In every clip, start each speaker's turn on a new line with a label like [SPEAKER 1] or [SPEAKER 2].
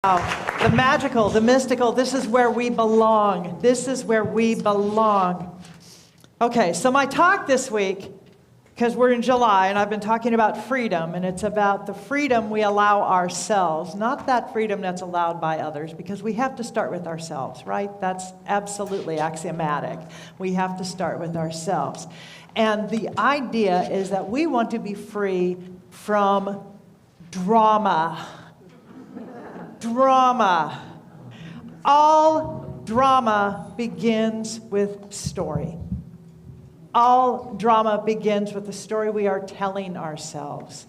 [SPEAKER 1] The magical, the mystical, this is where we belong. This is where we belong. Okay, so my talk this week, because we're in July, and I've been talking about freedom, and it's about the freedom we allow ourselves, not that freedom that's allowed by others, because we have to start with ourselves, right? That's absolutely axiomatic. We have to start with ourselves. And the idea is that we want to be free from drama. Drama. All drama begins with story. All drama begins with the story we are telling ourselves.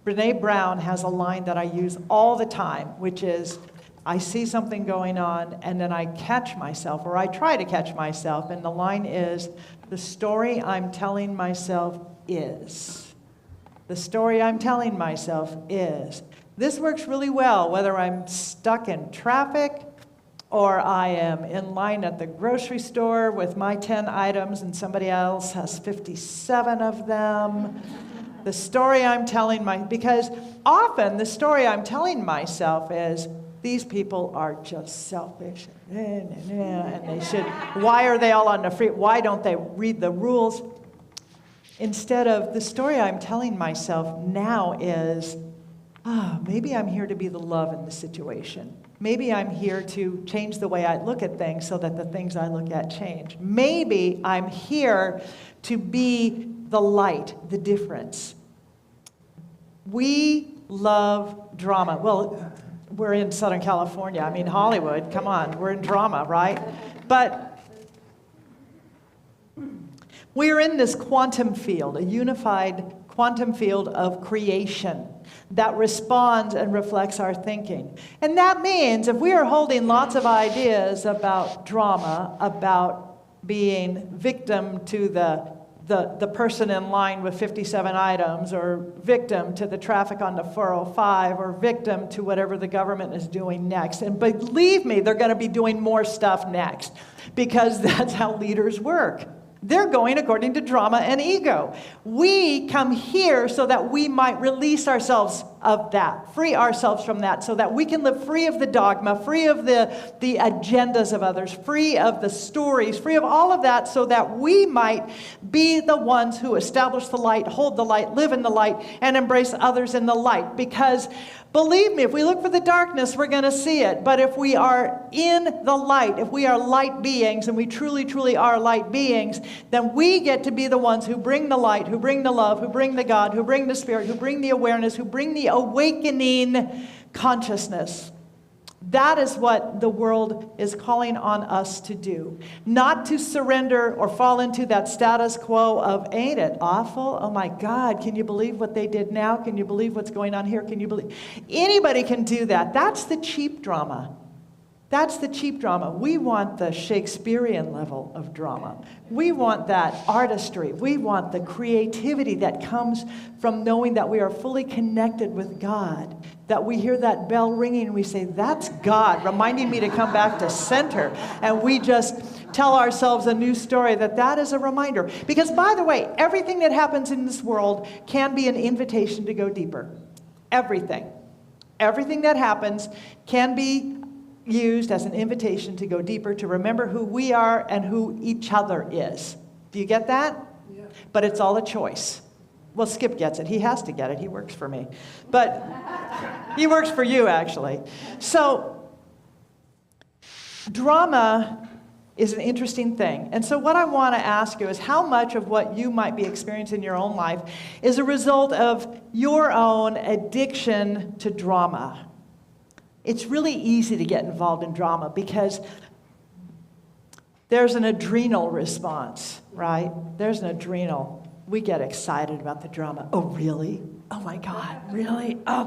[SPEAKER 1] Brene Brown has a line that I use all the time, which is, I see something going on, and then I catch myself, or I try to catch myself, and the line is, the story I'm telling myself is. The story I'm telling myself is. This works really well, whether I'm stuck in traffic, or I am in line at the grocery store with my 10 items and somebody else has 57 of them. The story I'm telling because often the story I'm telling myself is, these people are just selfish, and they should, why are they all on the free, why don't they read the rules? Instead of, the story I'm telling myself now is, maybe I'm here to be the love in the situation. Maybe I'm here to change the way I look at things so that the things I look at change. Maybe I'm here to be the light, the difference. We love drama. Well, we're in Southern California. I mean, Hollywood, come on, we're in drama, right? But we're in this quantum field, a unified quantum field of creation that responds and reflects our thinking. And that means if we are holding lots of ideas about drama, about being victim to the person in line with 57 items, or victim to the traffic on the 405, or victim to whatever the government is doing next. And believe me, they're going to be doing more stuff next, because that's how leaders work. They're going according to drama and ego. We come here so that we might release ourselves of that, free ourselves from that, so that we can live free of the dogma, free of the agendas of others, free of the stories, free of all of that, so that we might be the ones who establish the light, hold the light, live in the light, and embrace others in the light. Because believe me, if we look for the darkness, we're going to see it. But if we are in the light, if we are light beings, and we truly, truly are light beings, then we get to be the ones who bring the light, who bring the love, who bring the God, who bring the spirit, who bring the awareness, who bring the awakening consciousness. That is what the world is calling on us to do. Not to surrender or fall into that status quo of, ain't it awful? Oh my God, can you believe what they did now? Can you believe what's going on here? Can you believe? Anybody can do that. That's the cheap drama. That's the cheap drama. We want the Shakespearean level of drama. We want that artistry. We want the creativity that comes from knowing that we are fully connected with God. That we hear that bell ringing and we say, that's God, reminding me to come back to center. And we just tell ourselves a new story that is a reminder. Because by the way, everything that happens in this world can be an invitation to go deeper. Everything. Everything that happens can be used as an invitation to go deeper, to remember who we are and who each other is. Do you get that? Yeah. But it's all a choice. Well, Skip gets it. He has to get it. He works for me. But he works for you, actually. So drama is an interesting thing. And so what I want to ask you is, how much of what you might be experiencing in your own life is a result of your own addiction to drama? It's really easy to get involved in drama because there's an adrenal response, right? There's an adrenal. We get excited about the drama. Oh, really? Oh my God, really? Oh,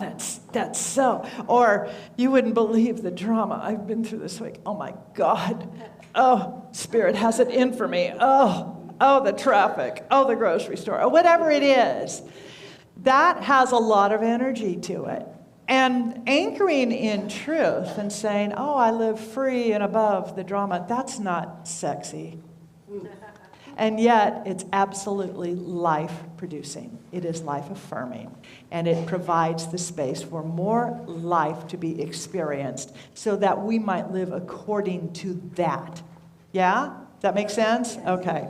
[SPEAKER 1] that's so. Or you wouldn't believe the drama I've been through this week. Oh my God. Oh, Spirit has it in for me. Oh, the traffic. Oh, the grocery store. Or whatever it is. That has a lot of energy to it. And anchoring in truth and saying, oh, I live free and above the drama, that's not sexy. And yet, it's absolutely life-producing. It is life-affirming. And it provides the space for more life to be experienced so that we might live according to that. Yeah? Does that make sense? Okay.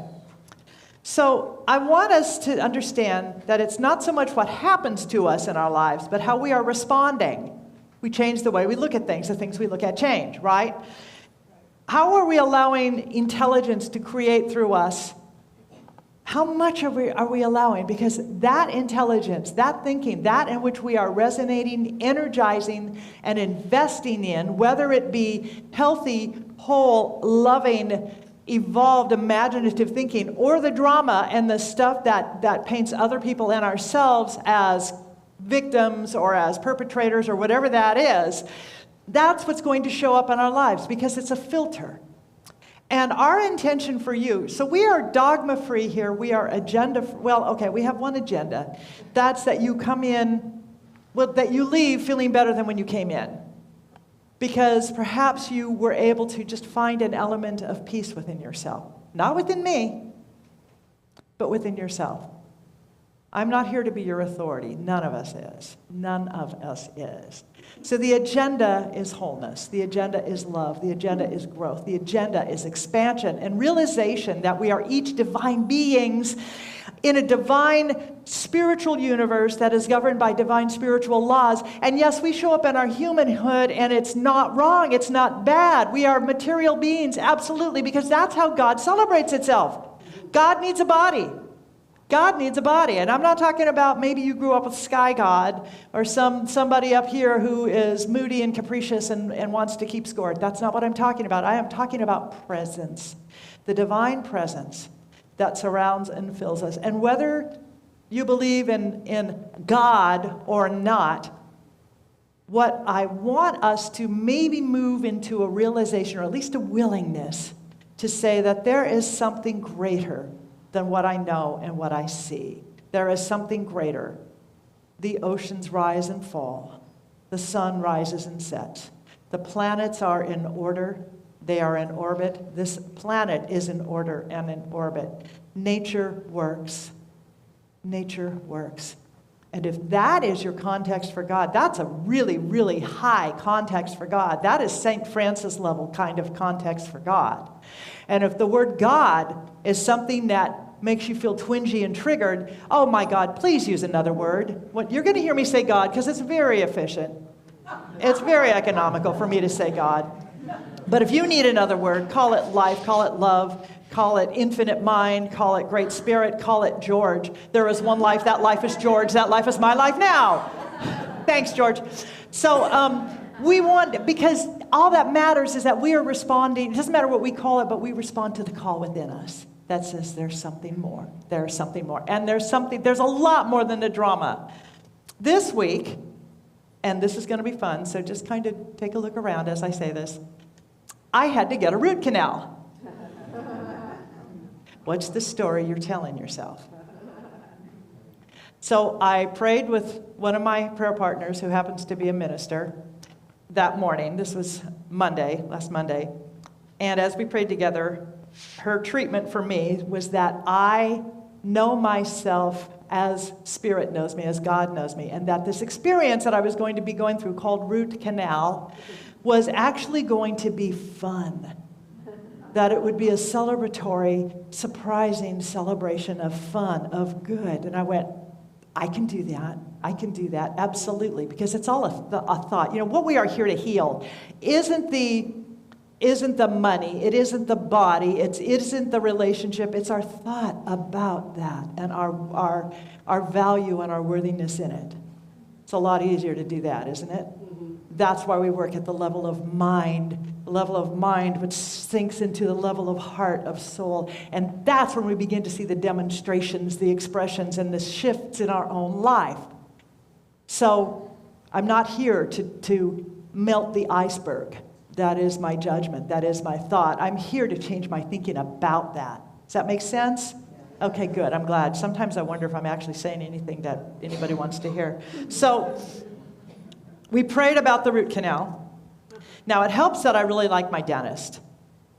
[SPEAKER 1] So I want us to understand that it's not so much what happens to us in our lives, but how we are responding. We change the way we look at things. The things we look at change, right? How are we allowing intelligence to create through us? How much are we allowing? Because that intelligence, that thinking, that in which we are resonating, energizing, and investing in, whether it be healthy, whole, loving, evolved, imaginative thinking, or the drama and the stuff that paints other people and ourselves as victims or as perpetrators or whatever that is, that's what's going to show up in our lives because it's a filter. And our intention for you, so we are dogma-free here, we are we have one agenda. That's that you come in, that you leave feeling better than when you came in. Because perhaps you were able to just find an element of peace within yourself. Not within me, but within yourself. I'm not here to be your authority. None of us is. None of us is. So the agenda is wholeness. The agenda is love. The agenda is growth. The agenda is expansion and realization that we are each divine beings in a divine spiritual universe that is governed by divine spiritual laws. And yes, we show up in our humanhood, and it's not wrong. It's not bad. We are material beings, absolutely, because that's how God celebrates itself. God needs a body. God needs a body. And I'm not talking about maybe you grew up with Sky God or somebody up here who is moody and capricious and wants to keep score. That's not what I'm talking about. I am talking about presence, the divine presence that surrounds and fills us. And whether you believe in God or not, what I want us to maybe move into a realization, or at least a willingness, to say that there is something greater than what I know and what I see. There is something greater. The oceans rise and fall. The sun rises and sets. The planets are in order. They are in orbit. This planet is in order and in orbit. Nature works. Nature works. And if that is your context for God, that's a really, really high context for God. That is St. Francis level kind of context for God. And if the word God is something that makes you feel twingy and triggered, oh my God, please use another word. You're going to hear me say God because it's very efficient. It's very economical for me to say God. But if you need another word, call it life, call it love, call it infinite mind, call it great spirit, call it George. There is one life, that life is George, that life is my life now. Thanks, George. So we want, because all that matters is that we are responding. It doesn't matter what we call it, but we respond to the call within us that says there's something more. There's something more. And there's a lot more than the drama. This week, and this is going to be fun, so just kind of take a look around as I say this, I had to get a root canal. What's the story you're telling yourself? So I prayed with one of my prayer partners who happens to be a minister that morning. This was last Monday. And as we prayed together, her treatment for me was that I know myself as Spirit knows me, as God knows me, and that this experience that I was going to be going through called root canal was actually going to be fun. That it would be a celebratory, surprising celebration of fun, of good. And I went, I can do that. I can do that, absolutely, because it's all a thought. You know, what we are here to heal isn't the money, it isn't the body, it isn't the relationship, it's our thought about that and our value and our worthiness in it. It's a lot easier to do that, isn't it? Mm-hmm. That's why we work at the level of mind which sinks into the level of heart, of soul. And that's when we begin to see the demonstrations, the expressions, and the shifts in our own life. So I'm not here to melt the iceberg. That is my judgment. That is my thought. I'm here to change my thinking about that. Does that make sense? Okay, good. I'm glad. Sometimes I wonder if I'm actually saying anything that anybody wants to hear. So we prayed about the root canal. Now, it helps that I really like my dentist.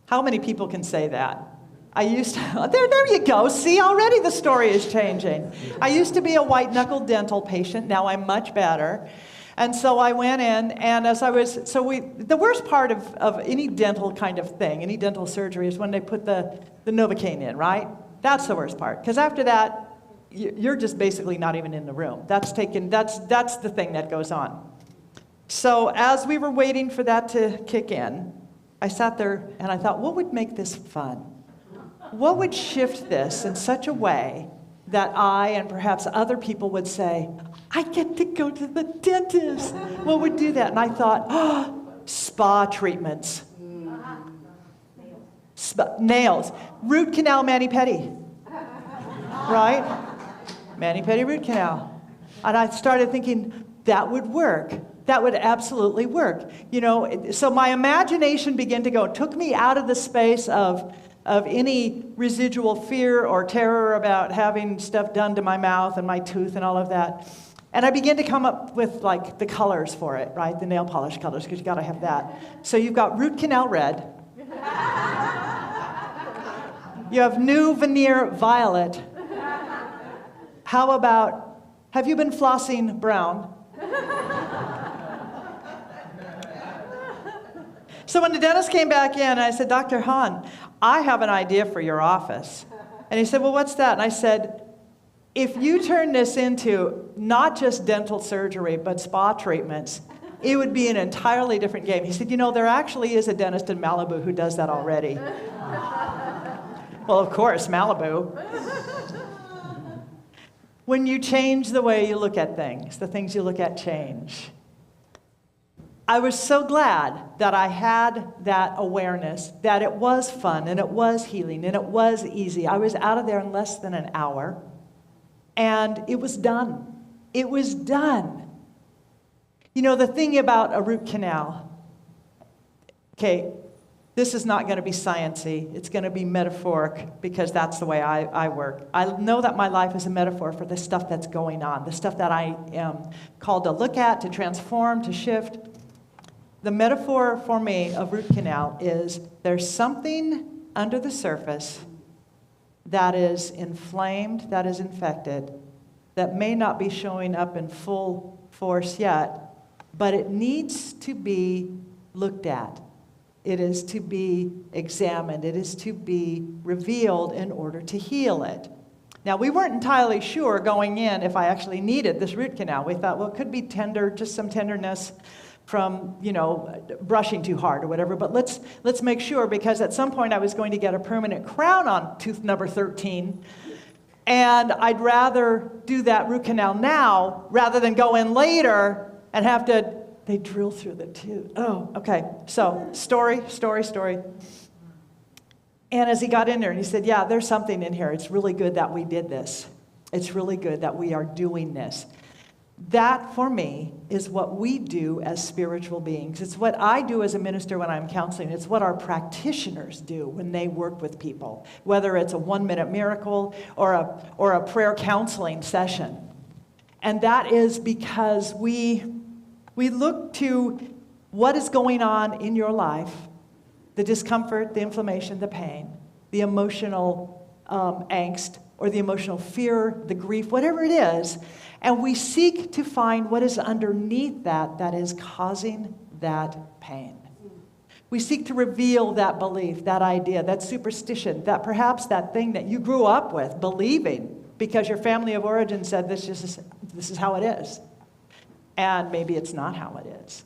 [SPEAKER 1] How many people can say that? I used to, there you go. See, already the story is changing. I used to be a white-knuckle dental patient. Now I'm much better. And so I went in, and the worst part of any dental kind of thing, any dental surgery, is when they put the Novocaine in, right? That's the worst part. Because after that, you're just basically not even in the room. That's the thing that goes on. So as we were waiting for that to kick in, I sat there and I thought, what would make this fun? What would shift this in such a way that I and perhaps other people would say, I get to go to the dentist? What would do that? And I thought, spa treatments. Nails. Root canal mani-pedi. Right? Mani-pedi root canal. And I started thinking, that would work. That would absolutely work. So my imagination began to go. It took me out of the space of any residual fear or terror about having stuff done to my mouth and my tooth and all of that. And I began to come up with the colors for it, right? The nail polish colors, because you got to have that. So you've got root canal red. You have new veneer violet. How about, have you been flossing brown? So when the dentist came back in, I said, Dr. Hahn, I have an idea for your office. And he said, well, what's that? And I said, if you turn this into not just dental surgery, but spa treatments, it would be an entirely different game. He said, there actually is a dentist in Malibu who does that already. Well, of course, Malibu. When you change the way you look at things, the things you look at change. I was so glad that I had that awareness, that it was fun, and it was healing, and it was easy. I was out of there in less than an hour, and it was done. It was done. The thing about a root canal, okay, this is not going to be sciencey. It's going to be metaphoric, because that's the way I work. I know that my life is a metaphor for the stuff that's going on, the stuff that I am called to look at, to transform, to shift. The metaphor for me of root canal is there's something under the surface that is inflamed, that is infected, that may not be showing up in full force yet, but it needs to be looked at. It is to be examined. It is to be revealed in order to heal it. Now, we weren't entirely sure going in if I actually needed this root canal. We thought, well, it could be tender, just some tenderness from, brushing too hard or whatever. But let's make sure, because at some point I was going to get a permanent crown on tooth number 13. And I'd rather do that root canal now rather than go in later and have to, they drill through the tooth. Oh, okay. So, story. And as he got in there, and he said, yeah, there's something in here. It's really good that we did this. It's really good that we are doing this. That, for me, is what we do as spiritual beings. It's what I do as a minister when I'm counseling. It's what our practitioners do when they work with people, whether it's a 1-minute miracle or a prayer counseling session. And that is because we look to what is going on in your life, the discomfort, the inflammation, the pain, the emotional angst, or the emotional fear, the grief, whatever it is, and we seek to find what is underneath that is causing that pain. We seek to reveal that belief, that idea, that superstition, that perhaps that thing that you grew up with, believing, because your family of origin said this is how it is. And maybe it's not how it is.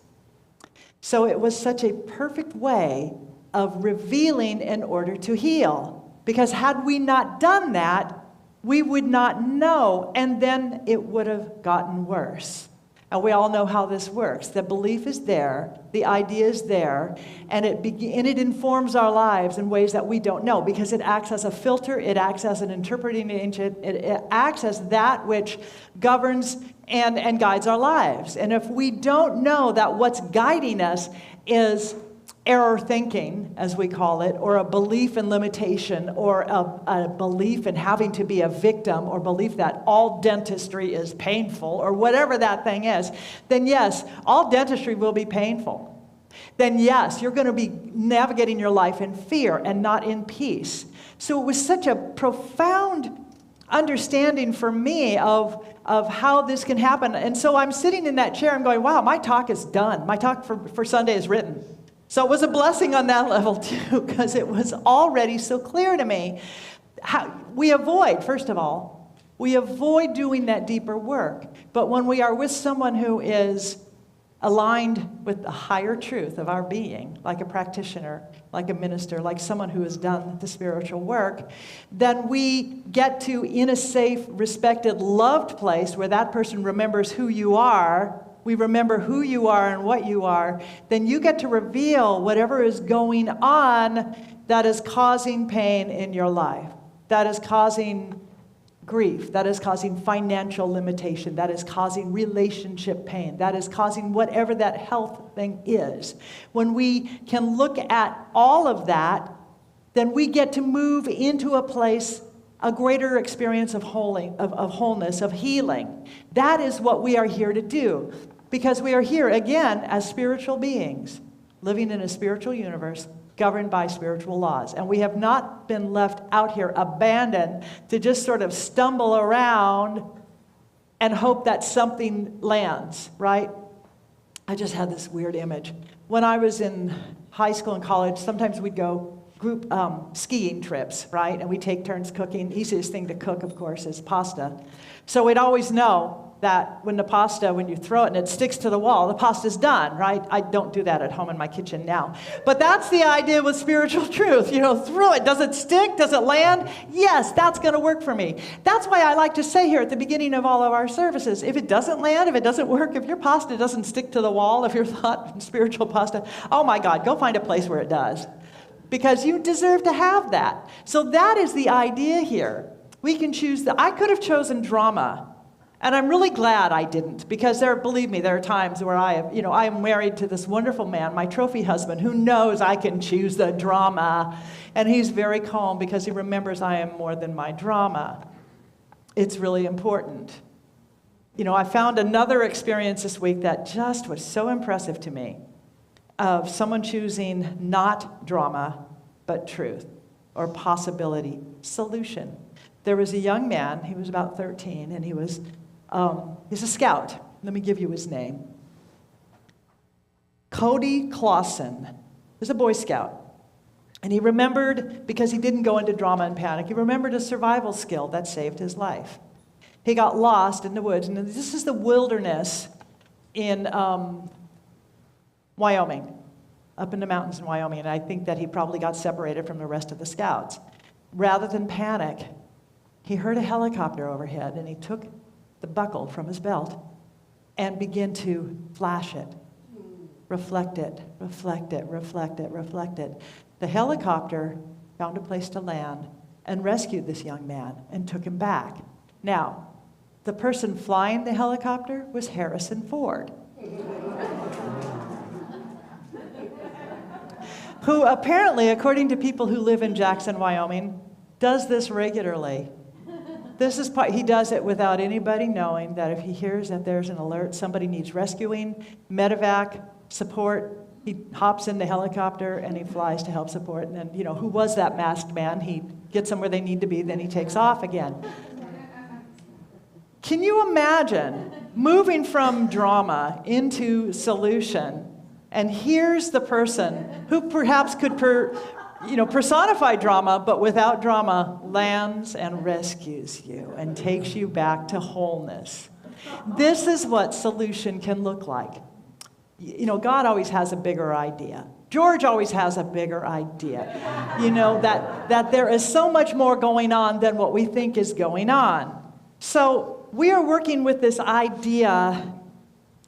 [SPEAKER 1] So it was such a perfect way of revealing in order to heal. Because had we not done that, we would not know, and then it would have gotten worse. And we all know how this works. The belief is there, the idea is there, and it informs our lives in ways that we don't know, because it acts as a filter, it acts as an interpreting agent, it acts as that which governs and guides our lives. And if we don't know that what's guiding us is error thinking, as we call it, or a belief in limitation, or a belief in having to be a victim, or belief that all dentistry is painful, or whatever that thing is, then yes, all dentistry will be painful. then yes, you're going to be navigating your life in fear and not in peace. So it was such a profound understanding for me of how this can happen. And so I'm sitting in that chair and going, wow, my talk is done. My talk for Sunday is written. So it was a blessing on that level too, because it was already so clear to me. First of all, we avoid doing that deeper work. But when we are with someone who is aligned with the higher truth of our being, like a practitioner, like a minister, like someone who has done the spiritual work, then we get to, in a safe, respected, loved place where that person remembers who you are, we remember who you are and what you are, then you get to reveal whatever is going on that is causing pain in your life, that is causing grief, that is causing financial limitation, that is causing relationship pain, that is causing whatever that health thing is. When we can look at all of that, then we get to move into a place, a greater experience of wholeness, of healing. That is what we are here to do, because we are here, again, as spiritual beings, living in a spiritual universe, governed by spiritual laws. And we have not been left out here abandoned to just sort of stumble around and hope that something lands, right? I just had this weird image. When I was in high school and college, sometimes we'd go group skiing trips, right? And we take turns cooking. Easiest thing to cook, of course, is pasta. So we'd always know that when you throw it and it sticks to the wall, the pasta's done, right? I don't do that at home in my kitchen now. But that's the idea with spiritual truth. Throw it. Does it stick? Does it land? Yes, that's going to work for me. That's why I like to say here at the beginning of all of our services, if it doesn't land, if it doesn't work, if your pasta doesn't stick to the wall, if you're thought spiritual pasta, oh my God, go find a place where it does. Because you deserve to have that. So that is the idea here. We can choose I could have chosen drama. And I'm really glad I didn't, because believe me, there are times where I am married to this wonderful man, my trophy husband, who knows I can choose the drama. And he's very calm because he remembers I am more than my drama. It's really important. I found another experience this week that just was so impressive to me, of someone choosing not drama, but truth, or possibility, solution. There was a young man, he was about 13, and he's a scout. Let me give you his name. Cody Clausen. He's a Boy Scout. And he remembered, because he didn't go into drama and panic, he remembered a survival skill that saved his life. He got lost in the woods, and this is the wilderness in Wyoming, up in the mountains in Wyoming, and I think that he probably got separated from the rest of the scouts. Rather than panic, he heard a helicopter overhead, and he took the buckle from his belt and began to flash it, reflect it, reflect it, reflect it, reflect it. The helicopter found a place to land and rescued this young man and took him back. Now, the person flying the helicopter was Harrison Ford, who apparently, according to people who live in Jackson, Wyoming, does this regularly. He does it without anybody knowing that if he hears that there's an alert, somebody needs rescuing, medevac, support, he hops in the helicopter and he flies to help support. And then, who was that masked man? He gets them where they need to be, then he takes off again. Can you imagine moving from drama into solution? And here's the person who perhaps could personify drama, but without drama, lands and rescues you and takes you back to wholeness. This is what solution can look like. God always has a bigger idea. George always has a bigger idea. That there is so much more going on than what we think is going on. So we are working with this idea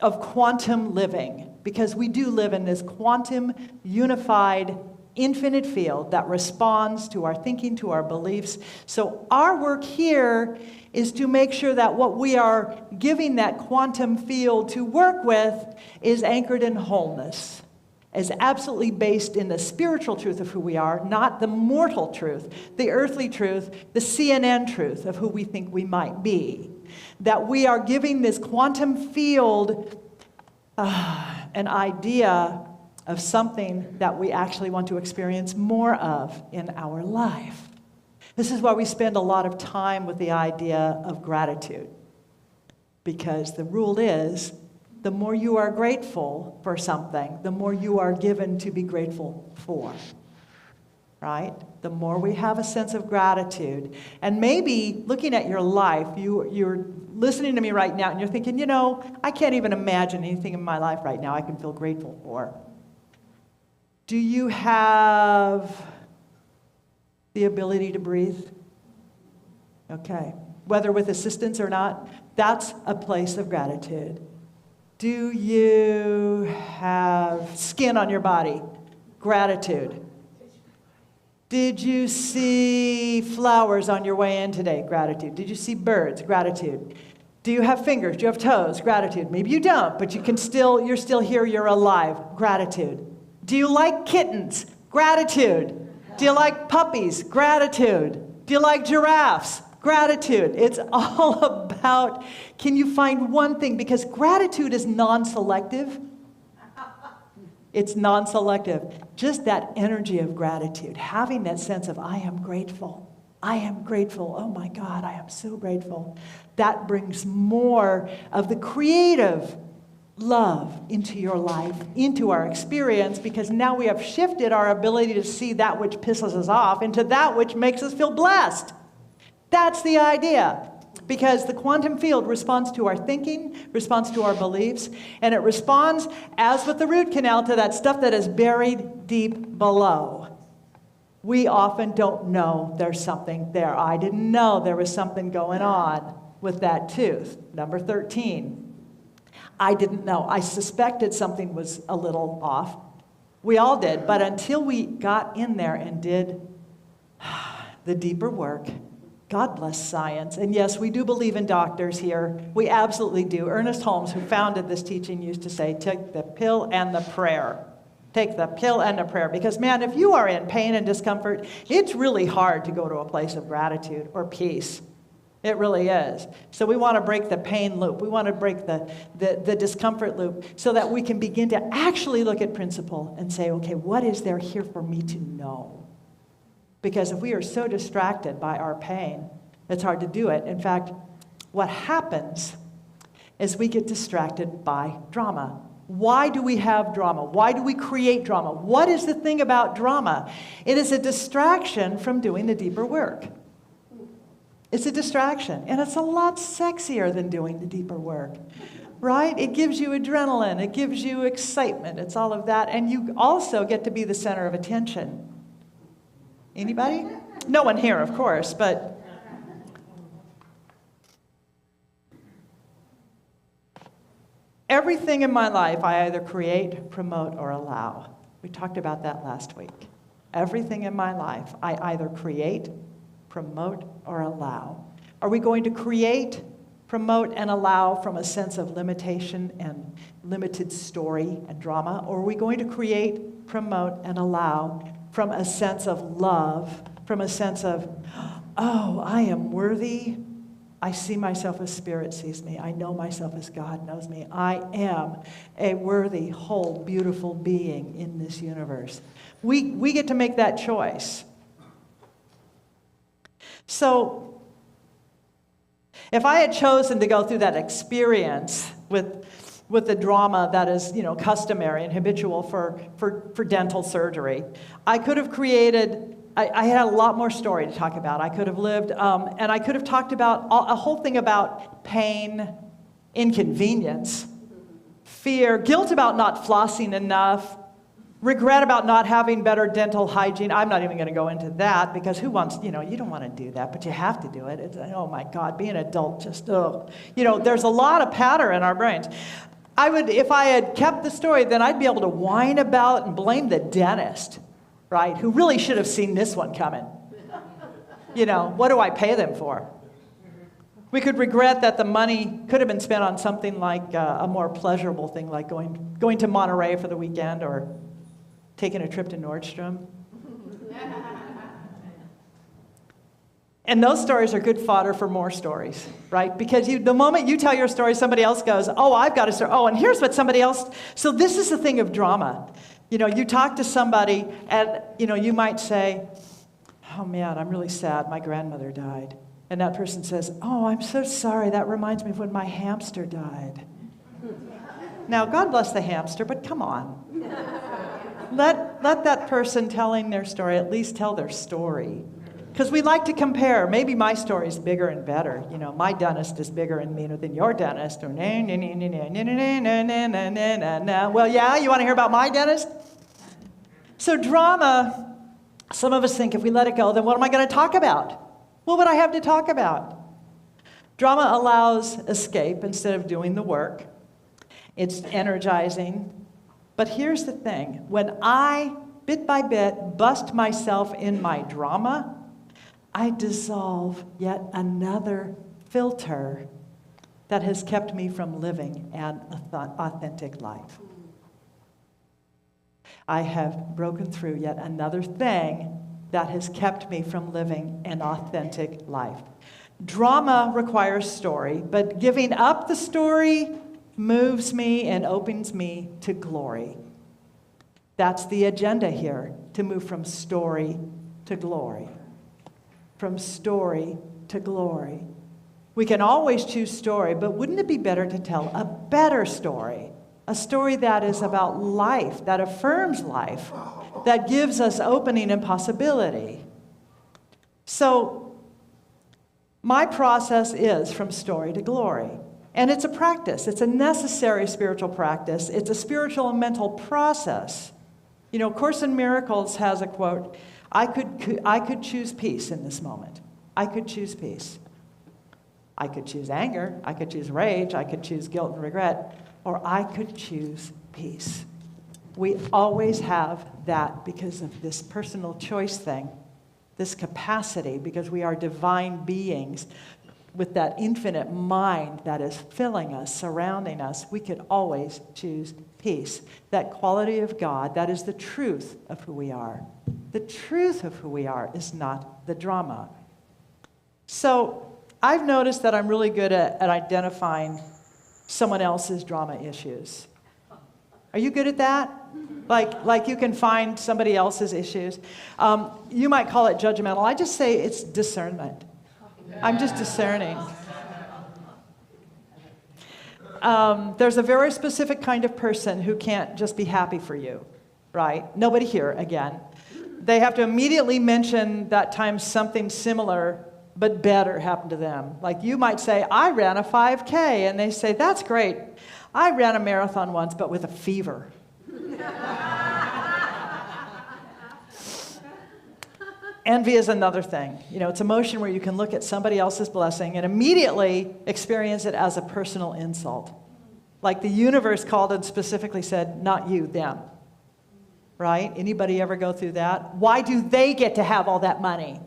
[SPEAKER 1] of quantum living, because we do live in this quantum unified infinite field that responds to our thinking, to our beliefs. So our work here is to make sure that what we are giving that quantum field to work with is anchored in wholeness, is absolutely based in the spiritual truth of who we are, not the mortal truth, the earthly truth, the CNN truth of who we think we might be. That we are giving this quantum field an idea of something that we actually want to experience more of in our life. This is why we spend a lot of time with the idea of gratitude. Because the rule is, the more you are grateful for something, the more you are given to be grateful for. Right? The more we have a sense of gratitude. And maybe looking at your life, you're listening to me right now and you're thinking, I can't even imagine anything in my life right now I can feel grateful for. Do you have the ability to breathe? Okay. Whether with assistance or not, that's a place of gratitude. Do you have skin on your body? Gratitude. Did you see flowers on your way in today? Gratitude. Did you see birds? Gratitude. Do you have fingers? Do you have toes? Gratitude. Maybe you don't, but you're still here, you're alive. Gratitude. Do you like kittens? Gratitude. Do you like puppies? Gratitude. Do you like giraffes? Gratitude. It's all about, can you find one thing? Because gratitude is non-selective. It's non-selective. Just that energy of gratitude, having that sense of, I am grateful. I am grateful. Oh my God, I am so grateful. That brings more of the creative love into your life, into our experience, because now we have shifted our ability to see that which pisses us off into that which makes us feel blessed. That's the idea. Because the quantum field responds to our thinking, responds to our beliefs, and it responds, as with the root canal, to that stuff that is buried deep below. We often don't know there's something there. I didn't know there was something going on with that tooth. Number 13. I didn't know. I suspected something was a little off. We all did, but until we got in there and did the deeper work, God bless science. And yes, we do believe in doctors here. We absolutely do. Ernest Holmes, who founded this teaching, used to say, take the pill and the prayer. Take the pill and the prayer. Because, man, if you are in pain and discomfort, it's really hard to go to a place of gratitude or peace. It really is. So we want to break the pain loop. We want to break the discomfort loop so that we can begin to actually look at principle and say, okay, what is there here for me to know? Because if we are so distracted by our pain, it's hard to do it. In fact, what happens is we get distracted by drama. Why do we have drama? Why do we create drama? What is the thing about drama? It is a distraction from doing the deeper work. It's a distraction, and it's a lot sexier than doing the deeper work, right? It gives you adrenaline. It gives you excitement. It's all of that, and you also get to be the center of attention. Anybody? No one here, of course, but everything in my life I either create, promote, or allow. We talked about that last week. Everything in my life I either create, promote, or allow. Are we going to create, promote, and allow from a sense of limitation and limited story and drama? Or are we going to create, promote, and allow from a sense of love, from a sense of, oh, I am worthy. I see myself as Spirit sees me. I know myself as God knows me. I am a worthy, whole, beautiful being in this universe. We get to make that choice. So, if I had chosen to go through that experience with the drama that is, customary and habitual for dental surgery, I could have created, I had a lot more story to talk about. I could have lived, and I could have talked about a whole thing about pain, inconvenience, fear, guilt about not flossing enough, regret about not having better dental hygiene. I'm not even going to go into that because who wants, you don't want to do that, but you have to do it. It's, oh my God, being an adult just, there's a lot of patter in our brains. If I had kept the story, then I'd be able to whine about and blame the dentist, right, who really should have seen this one coming. What do I pay them for? We could regret that the money could have been spent on something like a more pleasurable thing, like going to Monterey for the weekend or taking a trip to Nordstrom. And those stories are good fodder for more stories, right? Because the moment you tell your story, somebody else goes, oh, I've got a story. Oh, and here's what somebody else. So this is the thing of drama. You talk to somebody and, you might say, oh man, I'm really sad, my grandmother died. And that person says, oh, I'm so sorry, that reminds me of when my hamster died. Now, God bless the hamster, but come on. Let that person telling their story at least tell their story. Because we like to compare. Maybe my story is bigger and better. My dentist is bigger and meaner than your dentist. Or well, yeah, you want to hear about my dentist? So drama, some of us think if we let it go, then what am I going to talk about? What would I have to talk about? Drama allows escape instead of doing the work. It's energizing. But here's the thing. When I, bit by bit, bust myself in my drama, I dissolve yet another filter that has kept me from living an authentic life. I have broken through yet another thing that has kept me from living an authentic life. Drama requires story, but giving up the story moves me and opens me to glory. That's the agenda here, to move from story to glory. From story to glory. We can always choose story, but wouldn't it be better to tell a better story? A story that is about life, that affirms life, that gives us opening and possibility. So, my process is from story to glory. And it's a practice. It's a necessary spiritual practice. It's a spiritual and mental process. Course in Miracles has a quote, I could choose peace in this moment. I could choose peace. I could choose anger. I could choose rage. I could choose guilt and regret. Or I could choose peace. We always have that because of this personal choice thing, this capacity, because we are divine beings with that infinite mind that is filling us, surrounding us. We could always choose peace. That quality of God, that is the truth of who we are. The truth of who we are is not the drama. So I've noticed that I'm really good at identifying someone else's drama issues. Are you good at that? Like you can find somebody else's issues. You might call it judgmental. I just say it's discernment. I'm just discerning. There's a very specific kind of person who can't just be happy for you, right? Nobody here, again. They have to immediately mention that time something similar but better happened to them. Like you might say, I ran a 5K, and they say, that's great. I ran a marathon once, but with a fever. Envy is another thing. It's emotion where you can look at somebody else's blessing and immediately experience it as a personal insult. Like the universe called and specifically said, not you, them. Right? Anybody ever go through that? Why do they get to have all that money?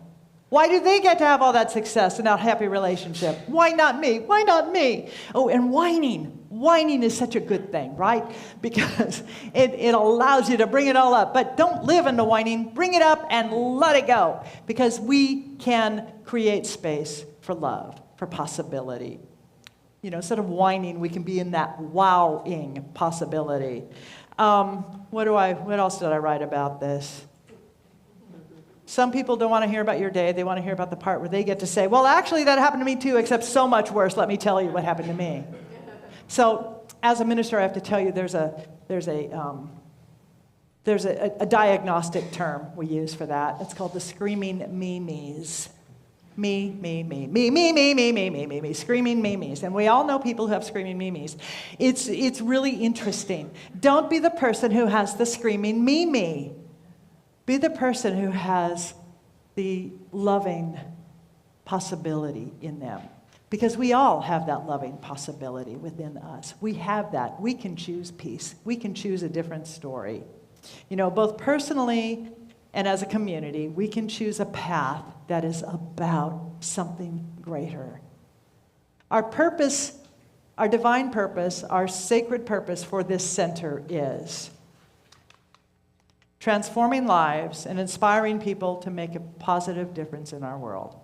[SPEAKER 1] Why do they get to have all that success and a happy relationship? Why not me? Why not me? Oh, and whining. Whining is such a good thing, right? Because it allows you to bring it all up. But don't live in the whining. Bring it up and let it go. Because we can create space for love, for possibility. Instead of whining, we can be in that wowing possibility. What else did I write about this? Some people don't want to hear about your day. They want to hear about the part where they get to say, well, actually, that happened to me too, except so much worse. Let me tell you what happened to me. So as a minister, I have to tell you there's a diagnostic term we use for that. It's called the screaming me-me's. Me, screaming me-me's. And we all know people who have screaming me-me's. It's really interesting. Don't be the person who has the screaming me-me. Be the person who has the loving possibility in them. Because we all have that loving possibility within us. We have that. We can choose peace. We can choose a different story. Both personally and as a community, we can choose a path that is about something greater. Our purpose, our divine purpose, our sacred purpose for this center is transforming lives and inspiring people to make a positive difference in our world.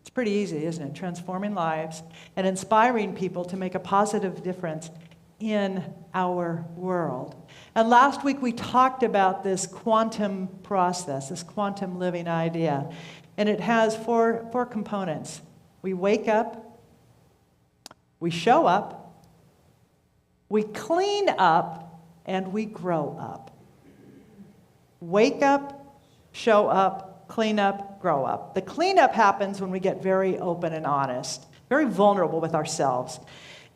[SPEAKER 1] It's pretty easy, isn't it? Transforming lives and inspiring people to make a positive difference in our world. And last week we talked about this quantum process, this quantum living idea. And it has four components. We wake up, we show up, we clean up, and we grow up. Wake up, show up, clean up, grow up. The cleanup happens when we get very open and honest, very vulnerable with ourselves,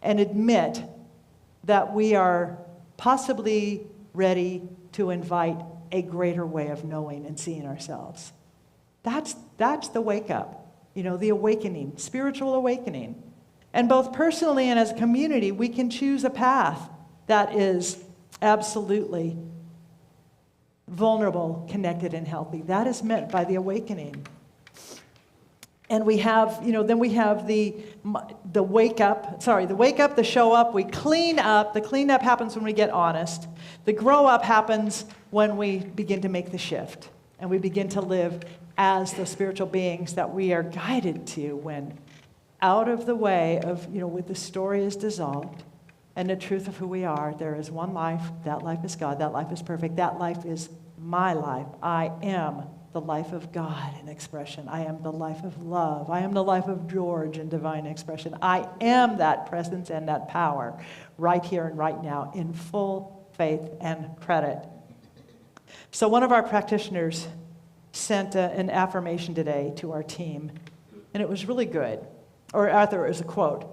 [SPEAKER 1] and admit that we are possibly ready to invite a greater way of knowing and seeing ourselves. That's the wake up, the awakening, spiritual awakening. And both personally and as a community, we can choose a path that is absolutely vulnerable, connected, and healthy. That is meant by the awakening. And we have, then we have the wake up, the show up, we clean up. The cleanup happens when we get honest. The grow up happens when we begin to make the shift and we begin to live as the spiritual beings that we are guided to when out of the way of, when the story is dissolved and the truth of who we are, there is one life. That life is God. That life is perfect. That life is my life. I am the life of God in expression. I am the life of love. I am the life of George in divine expression. I am that presence and that power right here and right now in full faith and credit. So one of our practitioners sent an affirmation today to our team, and it was really good. Or rather, it was a quote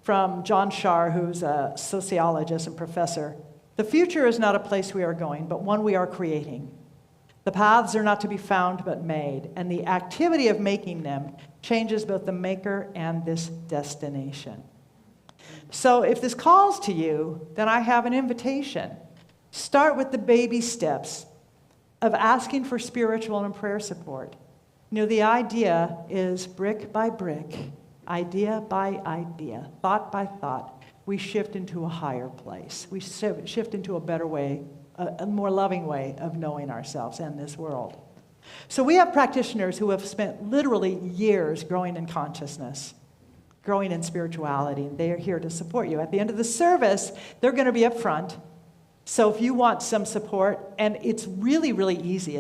[SPEAKER 1] from John Shar, who's a sociologist and professor. The future is not a place we are going, but one we are creating. The paths are not to be found, but made, and the activity of making them changes both the maker and this destination. So if this calls to you, then I have an invitation. Start with the baby steps of asking for spiritual and prayer support. The idea is brick by brick, idea by idea, thought by thought, we shift into a higher place. We shift into a better way, a more loving way of knowing ourselves and this world. So we have practitioners who have spent literally years growing in consciousness, growing in spirituality, and they are here to support you. At the end of the service, they're going to be up front. So if you want some support, and it's really, really easy.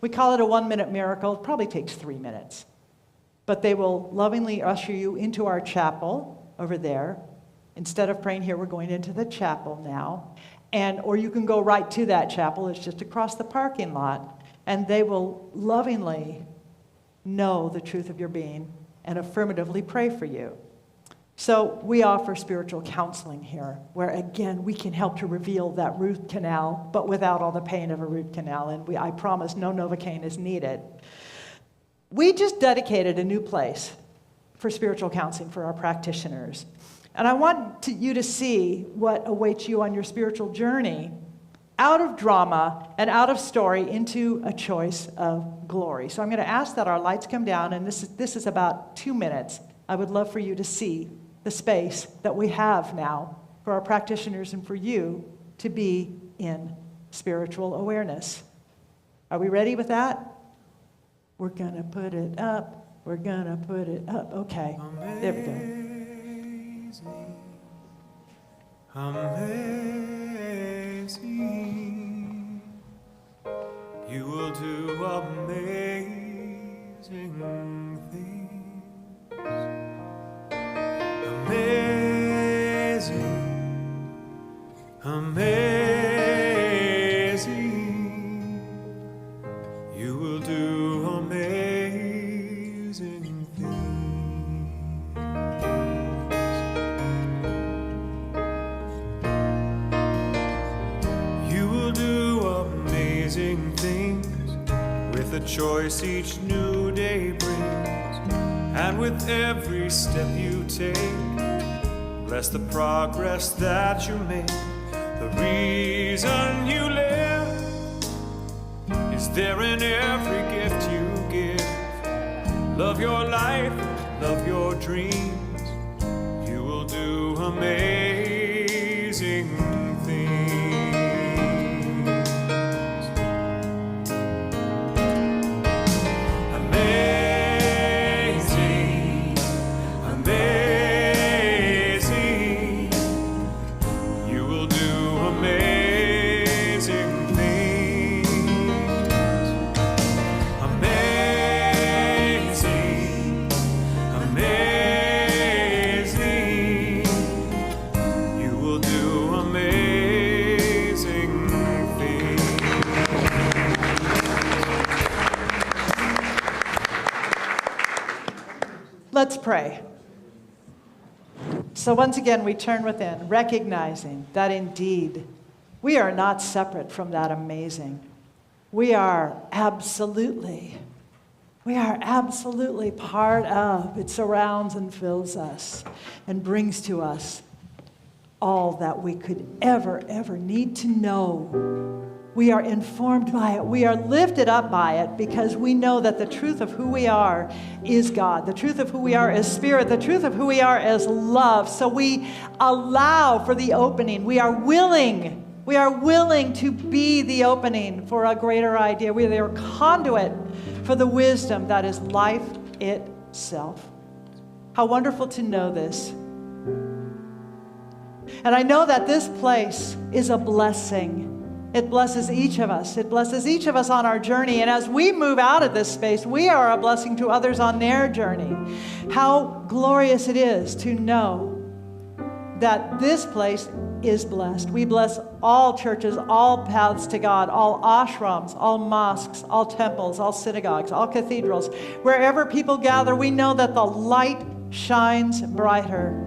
[SPEAKER 1] We call it a 1-minute miracle. It probably takes 3 minutes. But they will lovingly usher you into our chapel over there. Instead of praying here, we're going into the chapel now. Or you can go right to that chapel. It's just across the parking lot. And they will lovingly know the truth of your being and affirmatively pray for you. So we offer spiritual counseling here, where again, we can help to reveal that root canal, but without all the pain of a root canal. And I promise no Novocaine is needed. We just dedicated a new place for spiritual counseling for our practitioners. And I want you to see what awaits you on your spiritual journey out of drama and out of story into a choice of glory. So I'm going to ask that our lights come down, and this is about 2 minutes. I would love for you to see the space that we have now for our practitioners and for you to be in spiritual awareness. Are we ready with that? We're going to put it up. We're going to put it up. Okay. There we go.
[SPEAKER 2] Amazing. You will do amazing things. Amazing. Amazing. You will do amazing things. You will do amazing things with the choice each new day brings, and with every step you take. Bless the progress that you make. The reason you live is there in every gift you give. Love your life, love your dreams. You will do amazing things. Amazing, amazing.
[SPEAKER 1] Let's pray. So once again, we turn within, recognizing that indeed we are not separate from that amazing. We are absolutely part of. It surrounds and fills us and brings to us all that we could ever need to know. We are informed by it. We are lifted up by it because we know that the truth of who we are is God. The truth of who we are is Spirit. The truth of who we are is love. So we allow for the opening. We are willing to be the opening for a greater idea. We are a conduit for the wisdom that is life itself. How wonderful to know this. And I know that this place is a blessing. It blesses each of us. It blesses each of us on our journey. And as we move out of this space, we are a blessing to others on their journey. How glorious it is to know that this place is blessed. We bless all churches, all paths to God, all ashrams, all mosques, all temples, all synagogues, all cathedrals. Wherever people gather, we know that the light shines brighter,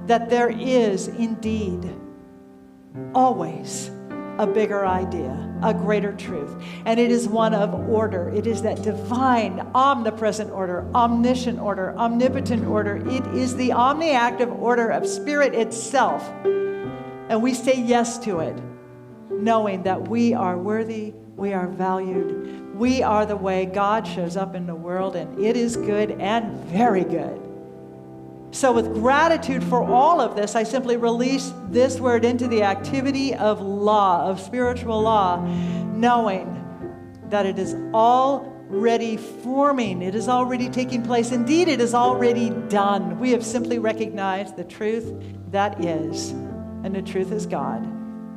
[SPEAKER 1] that there is indeed always a bigger idea, a greater truth. And it is one of order. It is that divine, omnipresent order, omniscient order, omnipotent order. It is the omniactive order of Spirit itself. And we say yes to it, knowing that we are worthy, we are valued, we are the way God shows up in the world, and it is good and very good. So with gratitude for all of this, I simply release this word into the activity of law, of spiritual law, knowing that it is already forming. It is already taking place. Indeed, it is already done. We have simply recognized the truth that is, and the truth is God,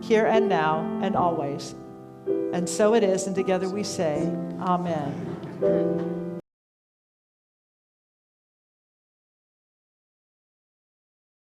[SPEAKER 1] here and now and always. And so it is, and together we say, Amen.